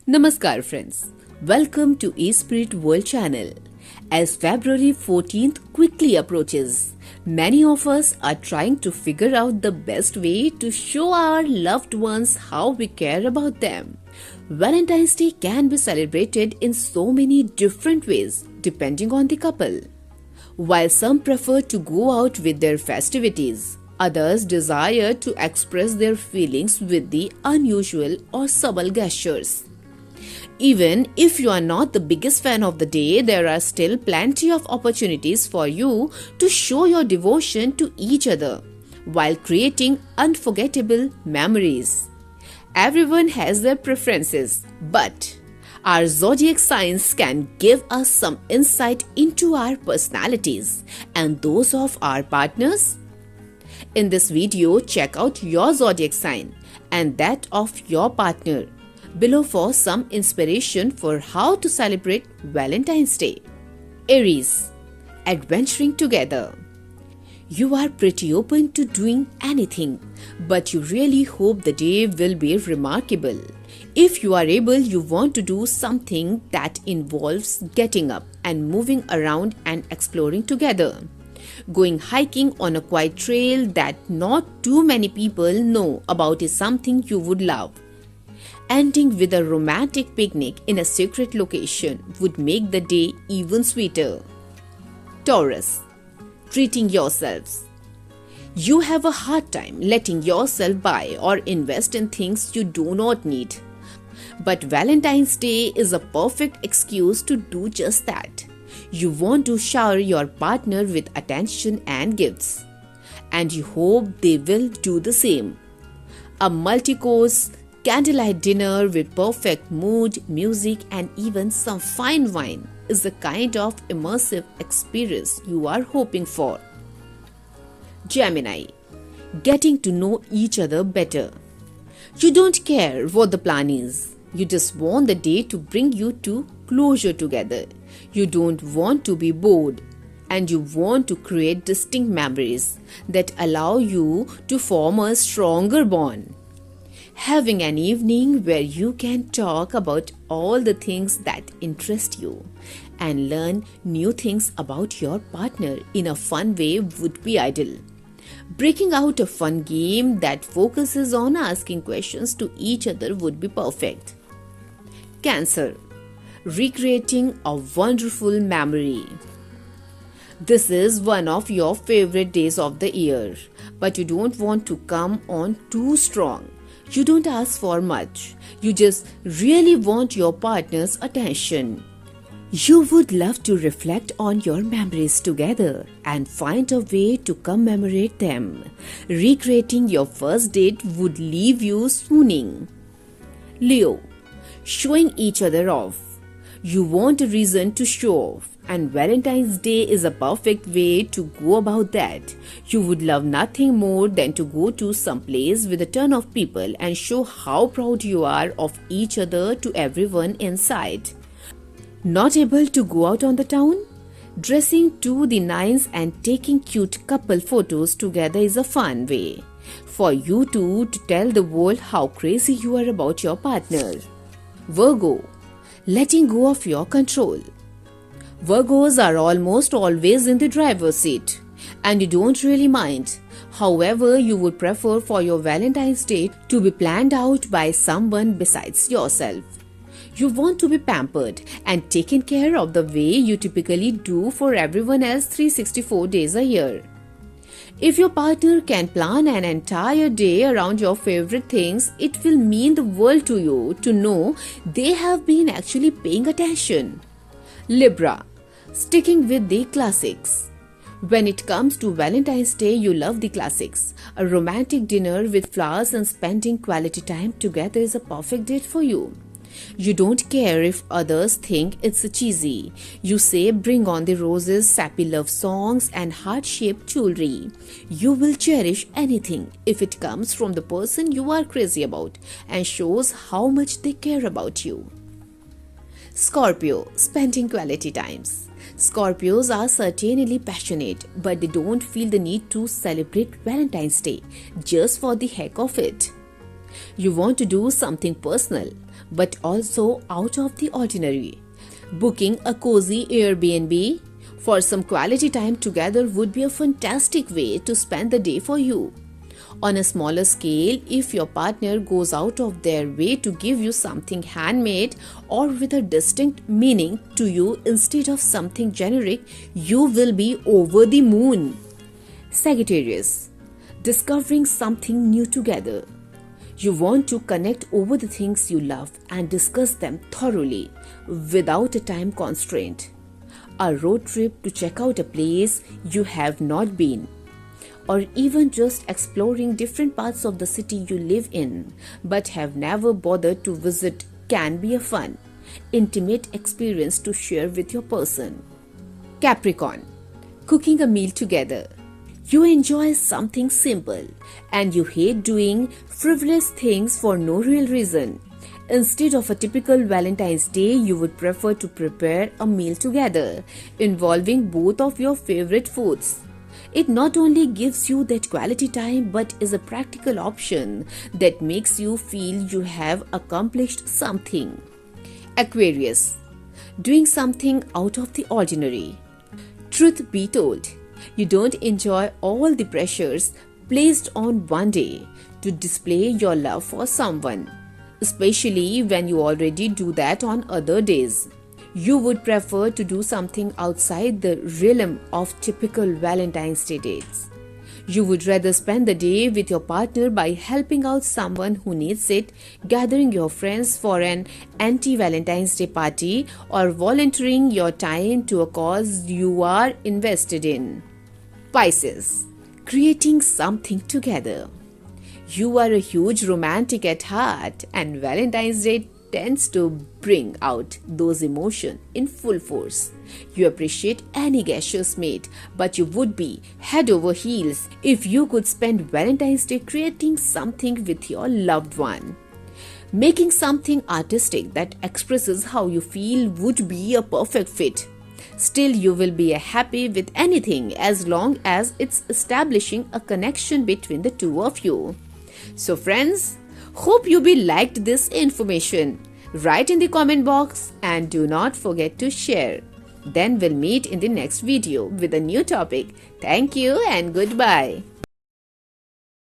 Namaskar friends, welcome to eSpirit World channel. As February 14th quickly approaches, many of us are trying to figure out the best way to show our loved ones how we care about them. Valentine's Day can be celebrated in so many different ways depending on the couple. While some prefer to go out with their festivities, others desire to express their feelings with the unusual or subtle gestures. Even if you are not the biggest fan of the day, there are still plenty of opportunities for you to show your devotion to each other while creating unforgettable memories. Everyone has their preferences, but our zodiac signs can give us some insight into our personalities and those of our partners. In this video, check out your zodiac sign and that of your partner below for some inspiration for how to celebrate Valentine's Day. Aries, adventuring together. You are pretty open to doing anything, but you really hope the day will be remarkable. If you are able, you want to do something that involves getting up and moving around and exploring together. Going hiking on a quiet trail that not too many people know about is something you would love. Ending with a romantic picnic in a secret location would make the day even sweeter. Taurus, treating yourselves. You have a hard time letting yourself buy or invest in things you do not need. But Valentine's Day is a perfect excuse to do just that. You want to shower your partner with attention and gifts, and you hope they will do the same. A multi-course candlelight dinner with perfect mood, music, and even some fine wine is the kind of immersive experience you are hoping for. Gemini, getting to know each other better. You don't care what the plan is. You just want the day to bring you to closure together. You don't want to be bored, and you want to create distinct memories that allow you to form a stronger bond. Having an evening where you can talk about all the things that interest you and learn new things about your partner in a fun way would be ideal. Breaking out a fun game that focuses on asking questions to each other would be perfect. Cancer, recreating a wonderful memory. This is one of your favorite days of the year, but you don't want to come on too strong. You don't ask for much. You just really want your partner's attention. You would love to reflect on your memories together and find a way to commemorate them. Recreating your first date would leave you swooning. Leo, showing each other off. You want a reason to show off, and Valentine's Day is a perfect way to go about that. You would love nothing more than to go to some place with a ton of people and show how proud you are of each other to everyone inside. Not able to go out on the town? Dressing to the nines and taking cute couple photos together is a fun way for you two to tell the world how crazy you are about your partner. Virgo, letting go of your control. Virgos are almost always in the driver's seat, and you don't really mind. However, you would prefer for your Valentine's Day to be planned out by someone besides yourself. You want to be pampered and taken care of the way you typically do for everyone else 364 days a year. If your partner can plan an entire day around your favorite things, it will mean the world to you to know they have been actually paying attention. Libra, sticking with the classics. When it comes to Valentine's Day, you love the classics. A romantic dinner with flowers and spending quality time together is a perfect date for you. You don't care if others think it's cheesy. You say bring on the roses, sappy love songs, and heart-shaped jewelry. You will cherish anything if it comes from the person you are crazy about and shows how much they care about you. Scorpio, spending quality times. Scorpios are certainly passionate, but they don't feel the need to celebrate Valentine's Day just for the heck of it. You want to do something personal, but also out of the ordinary. Booking a cozy Airbnb for some quality time together would be a fantastic way to spend the day for you. On a smaller scale, if your partner goes out of their way to give you something handmade or with a distinct meaning to you instead of something generic, you will be over the moon. Sagittarius, discovering something new together. You want to connect over the things you love and discuss them thoroughly without a time constraint. A road trip to check out a place you have not been, or even just exploring different parts of the city you live in but have never bothered to visit can be a fun, intimate experience to share with your person. Capricorn, cooking a meal together. You enjoy something simple and you hate doing frivolous things for no real reason. Instead of a typical Valentine's Day, you would prefer to prepare a meal together involving both of your favorite foods. It not only gives you that quality time but is a practical option that makes you feel you have accomplished something. Aquarius, doing something out of the ordinary. Truth be told, you don't enjoy all the pressures placed on one day to display your love for someone, especially when you already do that on other days. You would prefer to do something outside the realm of typical Valentine's Day dates. You would rather spend the day with your partner by helping out someone who needs it, gathering your friends for an anti-Valentine's Day party, or volunteering your time to a cause you are invested in. Pisces, creating something together. You are a huge romantic at heart, and Valentine's Day tends to bring out those emotions in full force. You appreciate any gestures made, but you would be head over heels if you could spend Valentine's Day creating something with your loved one. Making something artistic that expresses how you feel would be a perfect fit. Still, you will be happy with anything as long as it's establishing a connection between the two of you. So friends, hope you liked this information. Write in the comment box and do not forget to share. Then we'll meet in the next video with a new topic. Thank you and goodbye.